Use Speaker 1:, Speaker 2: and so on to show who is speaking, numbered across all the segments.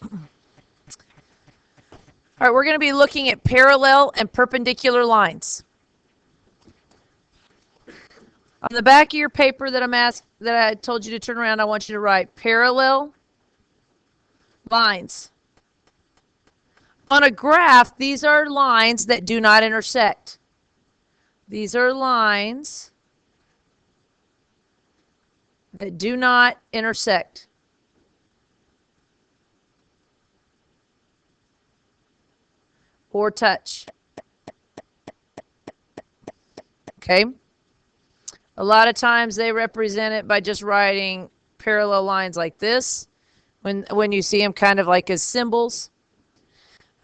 Speaker 1: All right, we're going to be looking at parallel and perpendicular lines. On the back of your paper that I told you to turn around, I want you to write parallel lines. On a graph, these are lines that do not intersect. These are lines that do not intersect. Or touch. Okay? A lot of times they represent it by just writing parallel lines like this when you see them kind of like as symbols.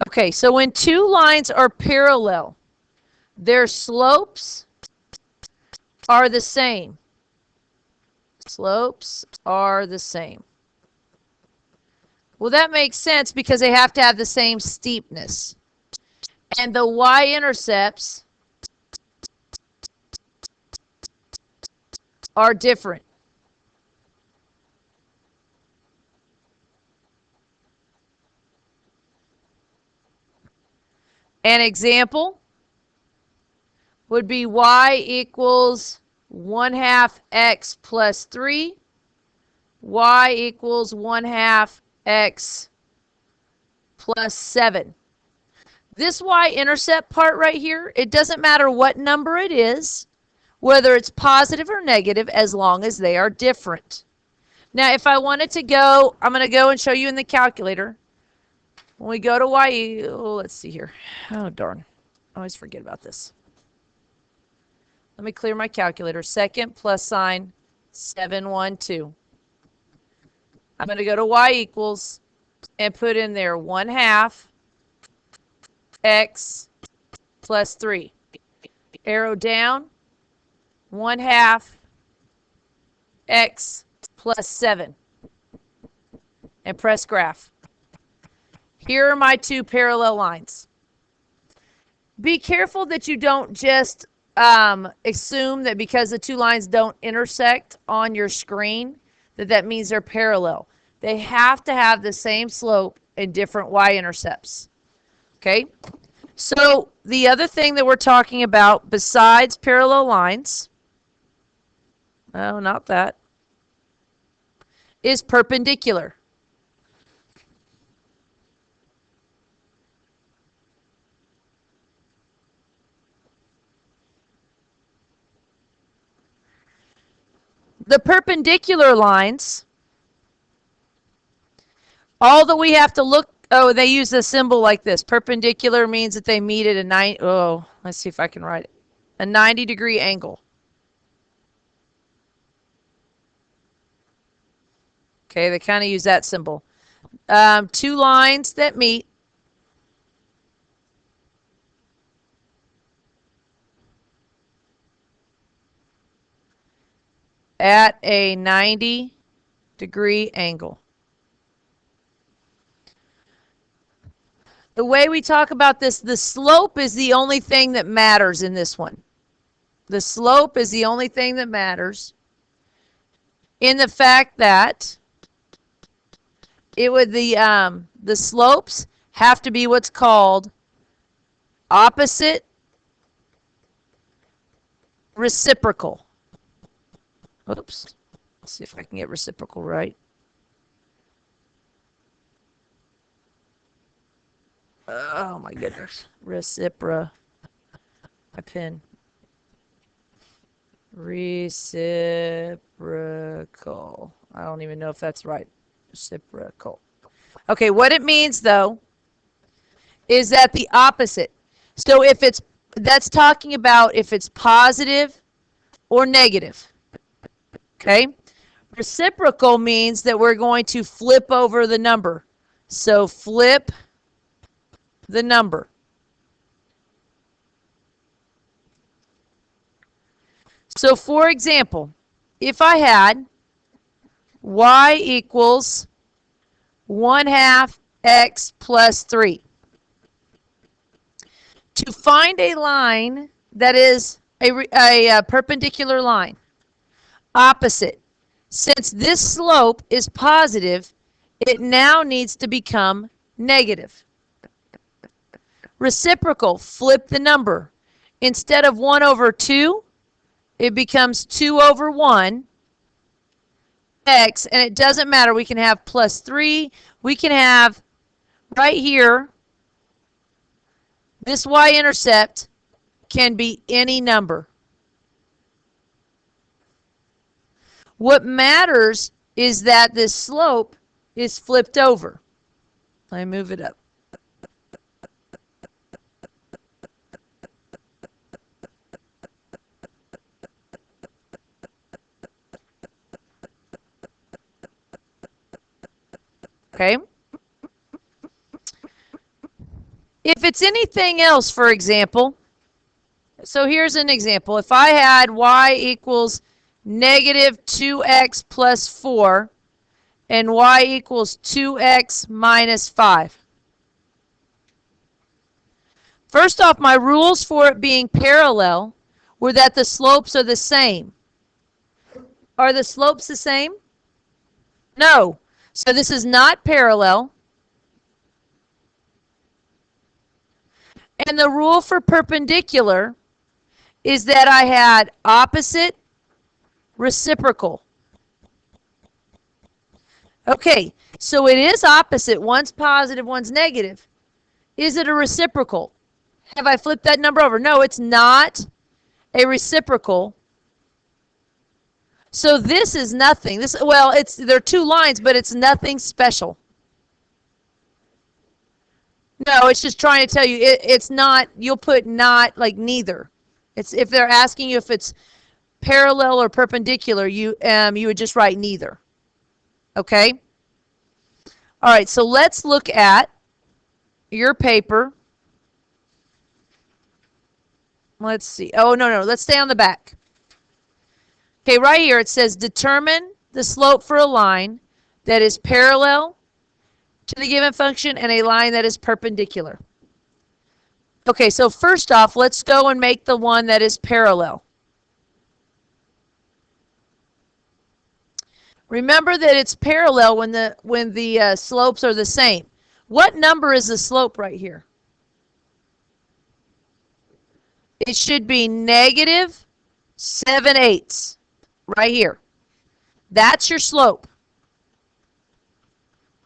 Speaker 1: Okay, so when two lines are parallel, their slopes are the same. Slopes are the same. Well, that makes sense because they have to have the same steepness. And the y-intercepts are different. An example would be y equals 1/2 x plus 3. Y equals 1/2 x plus 7. This y-intercept part right here, it doesn't matter what number it is, whether it's positive or negative, as long as they are different. Now, if I wanted to go, I'm going to go and show you in the calculator. When we go to y, let's see here. Oh, darn. I always forget about this. Let me clear my calculator. Second plus sign 712. I'm going to go to y equals and put in there 1/2 x plus 3. Arrow down, 1/2 x plus 7. And press graph. Here are my two parallel lines. Be careful that you don't just assume that because the two lines don't intersect on your screen, that means they're parallel. They have to have the same slope and different y-intercepts. Okay? So the other thing that we're talking about besides parallel lines, oh, not that, is perpendicular. The perpendicular lines, all that we have to look, oh, they use a symbol like this. Perpendicular means that they meet at a let's see if I can write it. A 90-degree angle. Okay, they kind of use that symbol. Two lines that meet at a 90-degree angle. The way we talk about this, the slope is the only thing that matters in this one. The slope is the only thing that matters in the fact that the slopes have to be what's called opposite reciprocal. Oops. Let's see if I can get reciprocal right. Oh my goodness. My pen. Reciprocal. I don't even know if that's right. Reciprocal. Okay, what it means though is that the opposite. So that's talking about if it's positive or negative. Okay? Reciprocal means that we're going to flip over the number. So flip the number. So for example, if I had y equals 1/2 x plus 3. To find a line that is a perpendicular line, opposite, since this slope is positive, it now needs to become negative. Reciprocal, flip the number. Instead of 1 over 2, it becomes 2 over 1 x, and it doesn't matter. We can have plus 3. We can have right here, this y-intercept can be any number. What matters is that this slope is flipped over. Let me move it up. Okay. If it's anything else, for example, so here's an example. If I had y equals negative 2x plus 4 and y equals 2x minus 5. First off, my rules for it being parallel were that the slopes are the same. Are the slopes the same? No. So this is not parallel. And the rule for perpendicular is that I had opposite, reciprocal. Okay, so it is opposite. One's positive, one's negative. Is it a reciprocal? Have I flipped that number over? No, it's not a reciprocal. So this is nothing. There are two lines, but it's nothing special. No, it's just trying to tell you it's not. You'll put not like neither. It's if they're asking you if it's parallel or perpendicular, you would just write neither. Okay. All right. So let's look at your paper. Let's see. Oh no. Let's stay on the back. Okay, right here it says determine the slope for a line that is parallel to the given function and a line that is perpendicular. Okay, so first off, let's go and make the one that is parallel. Remember that it's parallel when the slopes are the same. What number is the slope right here? It should be negative 7/8 right here. That's your slope.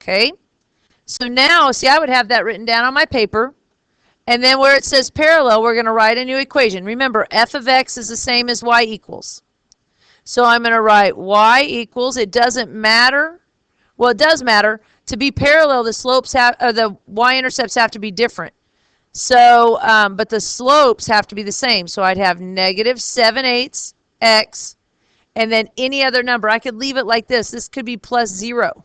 Speaker 1: Okay? So now, see, I would have that written down on my paper. And then where it says parallel, we're going to write a new equation. Remember, f of x is the same as y equals. So I'm going to write y equals, it doesn't matter. Well, it does matter. To be parallel, the slopes the y-intercepts have to be different. So, but the slopes have to be the same. So I'd have negative 7/8 x, and then any other number. I could leave it like this. This could be plus 0.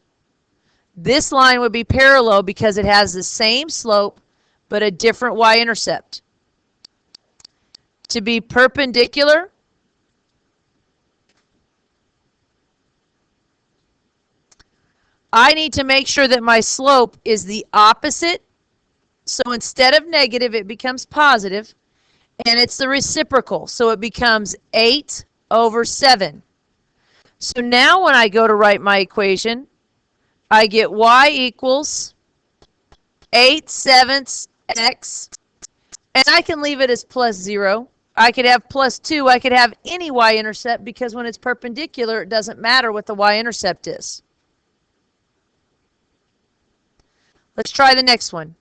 Speaker 1: This line would be parallel because it has the same slope, but a different y-intercept. To be perpendicular, I need to make sure that my slope is the opposite. So instead of negative, it becomes positive, and it's the reciprocal. So it becomes 8 over 7. So now when I go to write my equation, I get y equals 8/7 x, and I can leave it as plus 0. I could have plus 2. I could have any y-intercept because when it's perpendicular, it doesn't matter what the y-intercept is. Let's try the next one.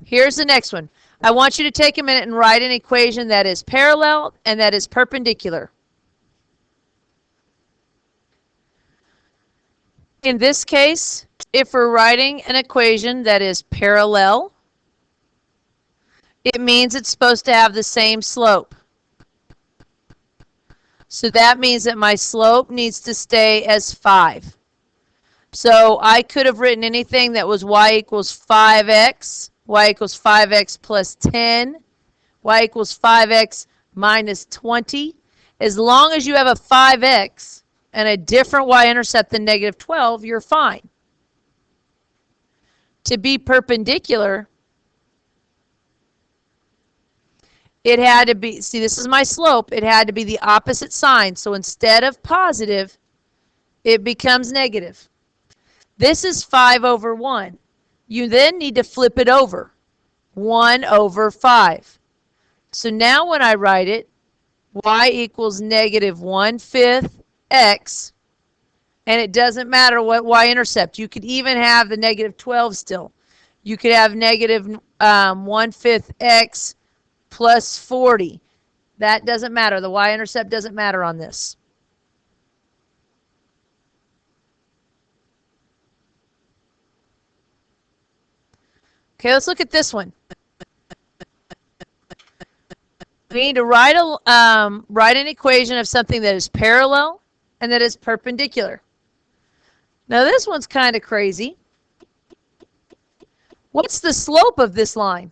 Speaker 1: Here's the next one. I want you to take a minute and write an equation that is parallel and that is perpendicular. In this case, if we're writing an equation that is parallel, it means it's supposed to have the same slope. So that means that my slope needs to stay as 5. So I could have written anything that was y equals 5x, y equals 5x plus 10, y equals 5x minus 20. As long as you have a 5x and a different y-intercept than negative 12, you're fine. To be perpendicular, it had to be, see, this is my slope, it had to be the opposite sign. So instead of positive, it becomes negative. This is 5 over 1. You then need to flip it over. 1 over 5. So now when I write it, y equals negative 1/5 x, and it doesn't matter what y-intercept. You could even have the negative 12 still. You could have negative 1/5 x plus 40. That doesn't matter. The y-intercept doesn't matter on this. Okay, let's look at this one. We need to write an equation of something that is parallel and that is perpendicular. Now this one's kind of crazy. What's the slope of this line?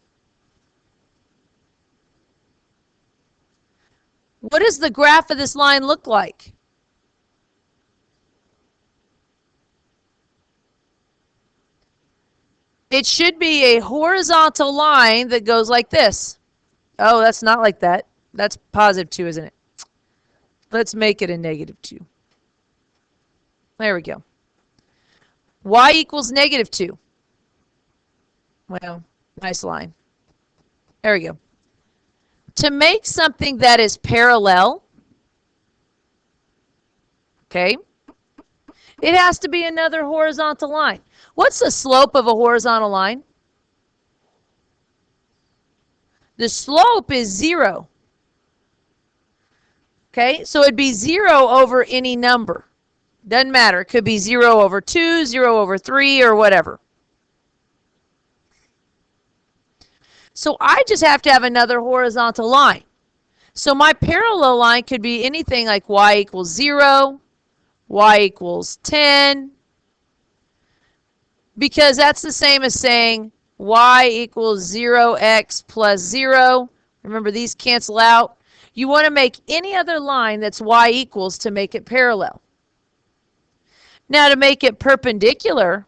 Speaker 1: What does the graph of this line look like? It should be a horizontal line that goes like this. Oh, that's not like that. That's positive 2, isn't it? Let's make it a negative 2. There we go. Y equals negative 2. Well, nice line. There we go. To make something that is parallel, okay, it has to be another horizontal line. What's the slope of a horizontal line? The slope is 0. Okay, so it'd be 0 over any number. Doesn't matter. It could be 0 over 2, 0 over 3, or whatever. So I just have to have another horizontal line. So my parallel line could be anything like y equals 0, y equals 10, because that's the same as saying y equals 0x plus 0. Remember, these cancel out. You want to make any other line that's y equals to make it parallel. Now to make it perpendicular,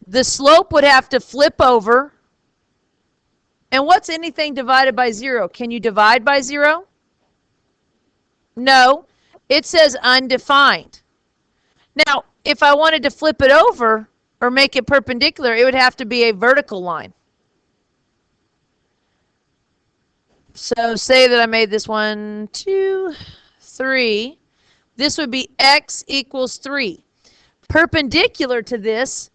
Speaker 1: the slope would have to flip over. And what's anything divided by 0? Can you divide by 0? No. It says undefined. Now, if I wanted to flip it over or make it perpendicular, it would have to be a vertical line. So say that I made this 1, 2, 3. This would be x equals 3. Perpendicular to this,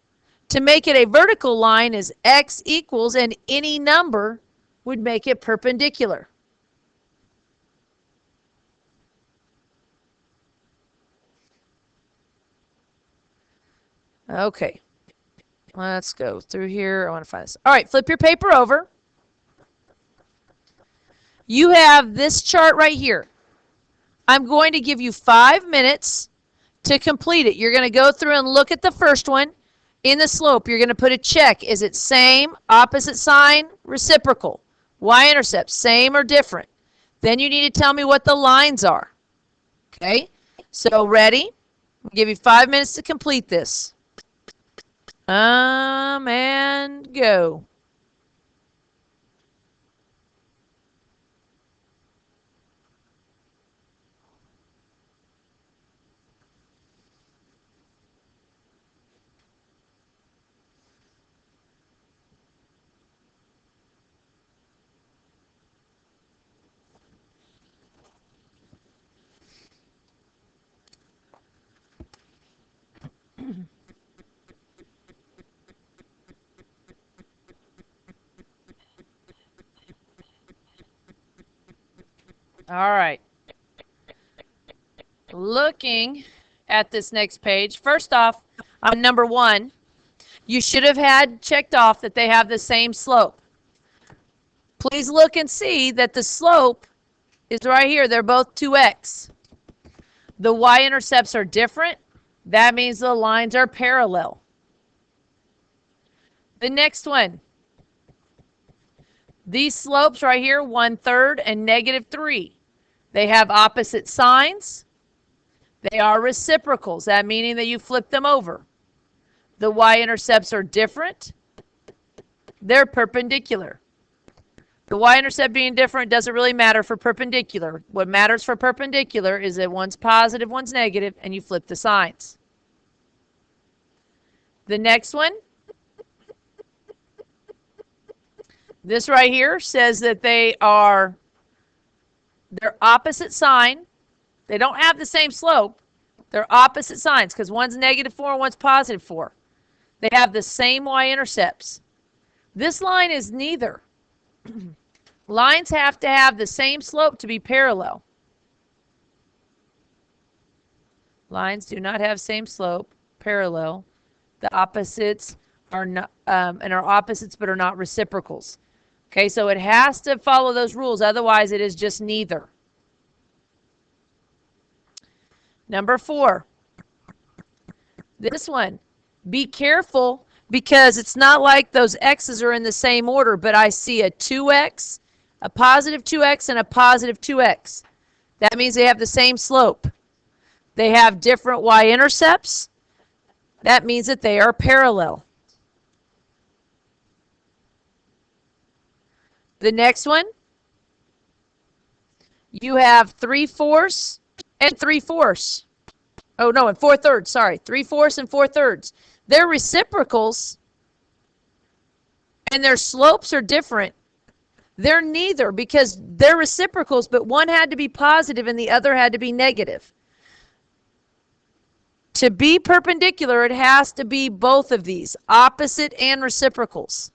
Speaker 1: to make it a vertical line, is x equals, and any number would make it perpendicular. Okay, let's go through here. I want to find this. All right, flip your paper over. You have this chart right here. I'm going to give you 5 minutes to complete it. You're going to go through and look at the first one. In the slope, you're going to put a check. Is it same, opposite sign, reciprocal? Y-intercept, same or different? Then you need to tell me what the lines are. Okay, so ready? I'll give you 5 minutes to complete this. And go. All right. Looking at this next page, first off, on number 1, you should have had checked off that they have the same slope. Please look and see that the slope is right here. They're both 2x. The y-intercepts are different. That means the lines are parallel. The next one. These slopes right here, 1/3 and -3. They have opposite signs. They are reciprocals, that meaning that you flip them over. The y-intercepts are different. They're perpendicular. The y-intercept being different doesn't really matter for perpendicular. What matters for perpendicular is that one's positive, one's negative, and you flip the signs. The next one, this right here says that they're opposite sign. They don't have the same slope. They're opposite signs because one's -4 and one's +4. They have the same y-intercepts. This line is neither. Lines have to have the same slope to be parallel. Lines do not have same slope, parallel. The opposites are not, and are opposites but are not reciprocals. Okay, so it has to follow those rules. Otherwise, it is just neither. Number 4. This one. Be careful because it's not like those x's are in the same order, but I see a 2x, a positive 2x, and a positive 2x. That means they have the same slope. They have different y-intercepts. That means that they are parallel. The next one, you have 3/4 and 3/4. Oh, no, and 4/3, sorry. 3/4 and 4/3. They're reciprocals, and their slopes are different. They're neither because they're reciprocals, but one had to be positive and the other had to be negative. To be perpendicular, it has to be both of these, opposite and reciprocals.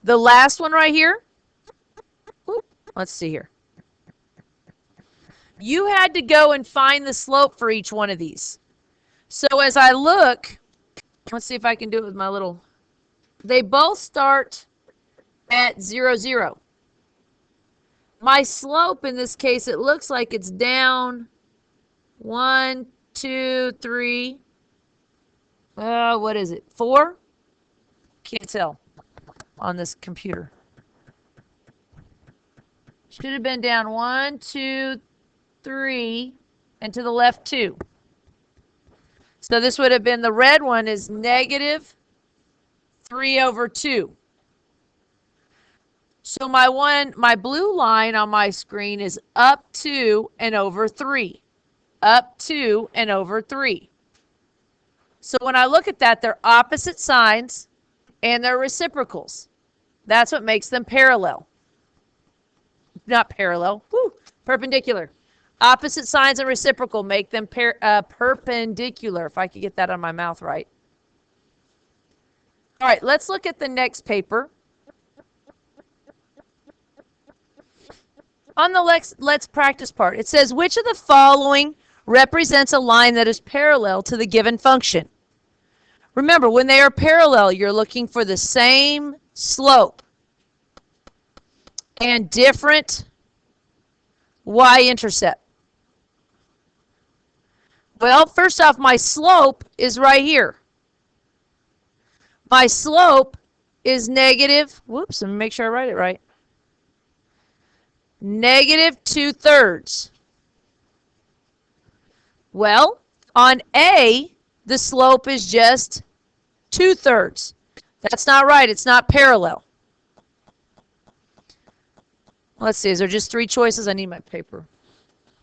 Speaker 1: The last one right here, let's see here. You had to go and find the slope for each one of these. So as I look, let's see if I can do it with my little, they both start at 0, 0. My slope in this case, it looks like it's down 1, 2, 3. What is it? 4? Can't tell on this computer. Should have been down 1, 2, 3, and to the left 2. So this would have been, the red one is -3/2. So my blue line on my screen is up 2 and over 3. Up 2 and over 3. So when I look at that, they're opposite signs and they're reciprocals. That's what makes them parallel. Not parallel, perpendicular. Opposite signs and reciprocal make them perpendicular, if I could get that on my mouth right. All right, let's look at the next paper. On the let's practice part, it says, which of the following represents a line that is parallel to the given function? Remember, when they are parallel, you're looking for the same slope and different y-intercept. Well, first off, my slope is right here. My slope is negative, whoops, let me make sure I write it right. -2/3. Well, on A, the slope is just 2/3. That's not right. It's not parallel. Let's see. Is there just 3 choices? I need my paper.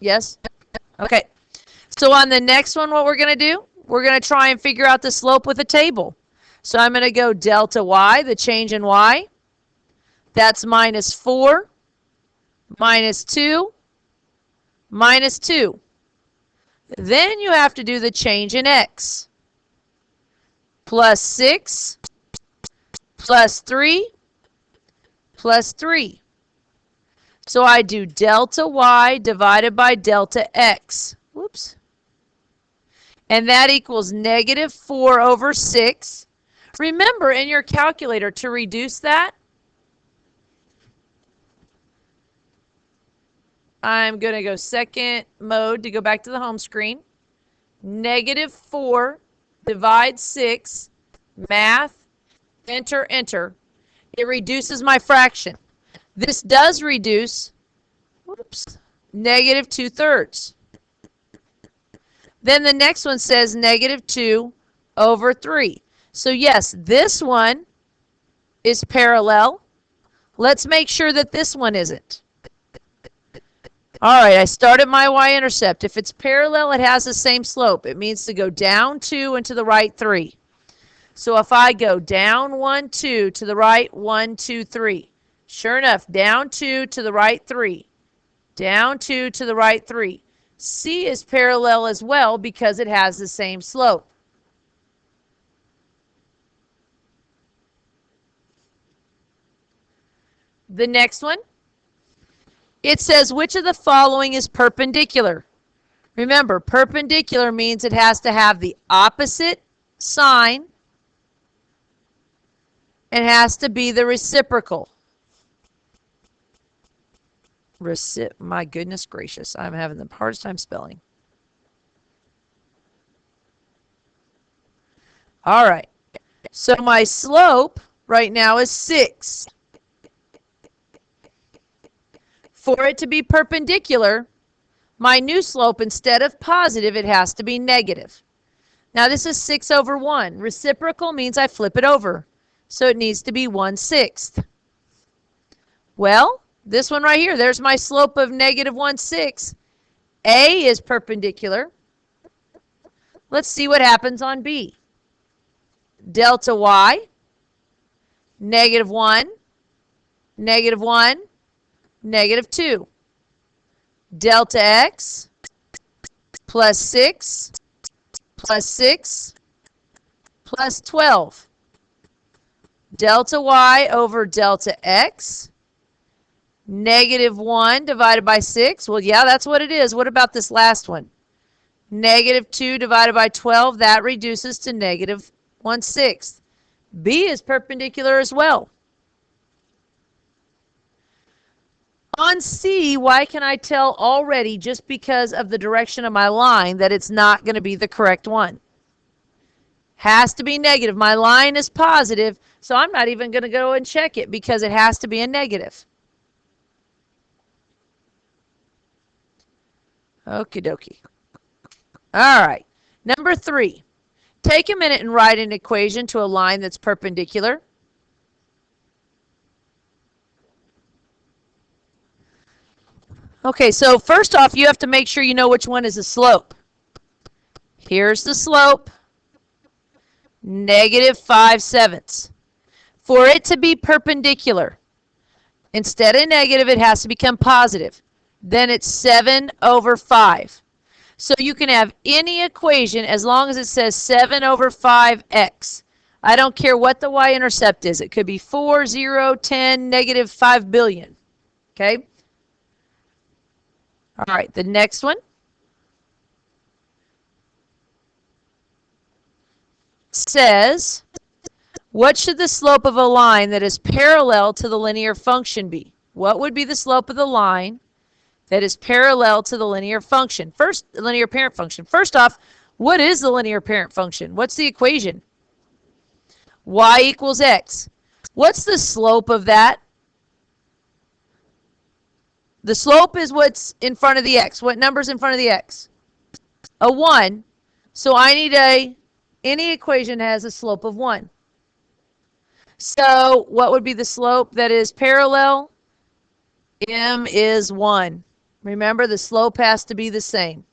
Speaker 1: Yes? Okay. So on the next one, what we're going to do, we're going to try and figure out the slope with a table. So I'm going to go delta y, the change in y. That's -4, -2, -2. Then you have to do the change in x. +6, +3, +3. So I do delta y divided by delta x. Whoops. And that equals -4/6. Remember in your calculator to reduce that, I'm going to go second mode to go back to the home screen. -4 divide 6, math, enter, enter. It reduces my fraction. This does reduce, whoops, -2/3. Then the next one says negative 2 over 3. So yes, this one is parallel. Let's make sure that this one isn't. All right, I started my y-intercept. If it's parallel, it has the same slope. It means to go down 2 and to the right 3. So if I go down 1, 2, to the right 1, 2, 3. Sure enough, down 2 to the right 3. Down 2 to the right 3. C is parallel as well because it has the same slope. The next one, it says which of the following is perpendicular? Remember, perpendicular means it has to have the opposite sign and has to be the reciprocal. My goodness gracious, I'm having the hardest time spelling. All right, so my slope right now is 6. For it to be perpendicular, my new slope, instead of positive, it has to be negative. Now this is 6 over 1. Reciprocal means I flip it over. So it needs to be 1/6. Well, this one right here, there's my slope of negative 1/6. A is perpendicular. Let's see what happens on B. Delta y, negative 1, negative 1, negative 2. Delta x, plus 6, plus 6, plus 12. Delta y over delta x, negative 1 divided by 6. Well, yeah, that's what it is. What about this last one? Negative 2 divided by 12, that reduces to negative 1/6. B is perpendicular as well. On C, why can I tell already, just because of the direction of my line, that it's not going to be the correct one? Has to be negative. My line is positive, so I'm not even going to go and check it because it has to be a negative. Okie dokie. All right. Number 3. Take a minute and write an equation to a line that's perpendicular. Okay, so first off, you have to make sure you know which one is the slope. Here's the slope, negative 5/7. For it to be perpendicular, instead of negative, it has to become positive. Then it's 7 over 5. So you can have any equation as long as it says 7 over 5x. I don't care what the y-intercept is. It could be 4, 0, 10, negative 5 billion. Okay? All right, the next one says, what should the slope of a line that is parallel to the linear function be? What would be the slope of the line that is parallel to the linear function? First, the linear parent function. First off, what is the linear parent function? What's the equation? Y equals x. What's the slope of that? The slope is what's in front of the x. What number's in front of the x? A 1. So I need any equation has a slope of 1. So what would be the slope that is parallel? M is 1. Remember, the slope has to be the same.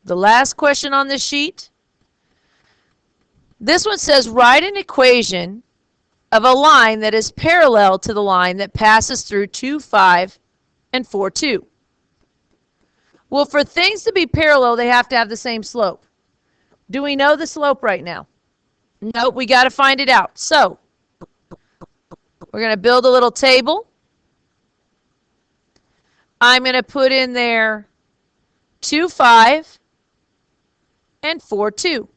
Speaker 1: The last question on this sheet. This one says, write an equation of a line that is parallel to the line that passes through 2, 5, and 4, 2. Well, for things to be parallel, they have to have the same slope. Do we know the slope right now? Nope, we got to find it out. So, we're going to build a little table. I'm going to put in there 2, 5, and 4, 2.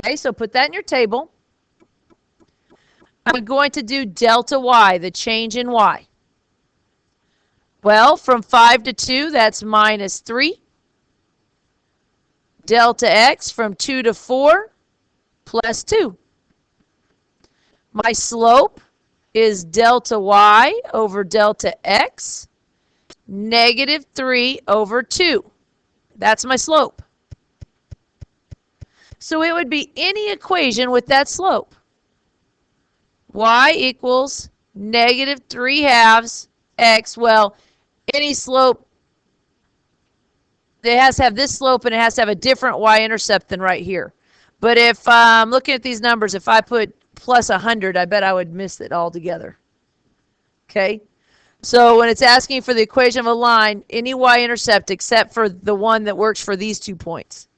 Speaker 1: Okay, so put that in your table. I'm going to do delta y, the change in y. Well, from 5 to 2, that's minus 3. Delta x from 2 to 4, plus 2. My slope is delta y over delta x, negative 3 over 2. That's my slope. So it would be any equation with that slope. Y equals negative 3 halves x. Well, any slope, it has to have this slope and it has to have a different y-intercept than right here. But if I'm looking at these numbers, if I put plus 100, I bet I would miss it altogether. Okay? So when it's asking for the equation of a line, any y-intercept except for the one that works for these 2 points.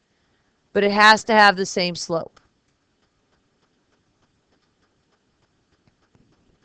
Speaker 1: But it has to have the same slope.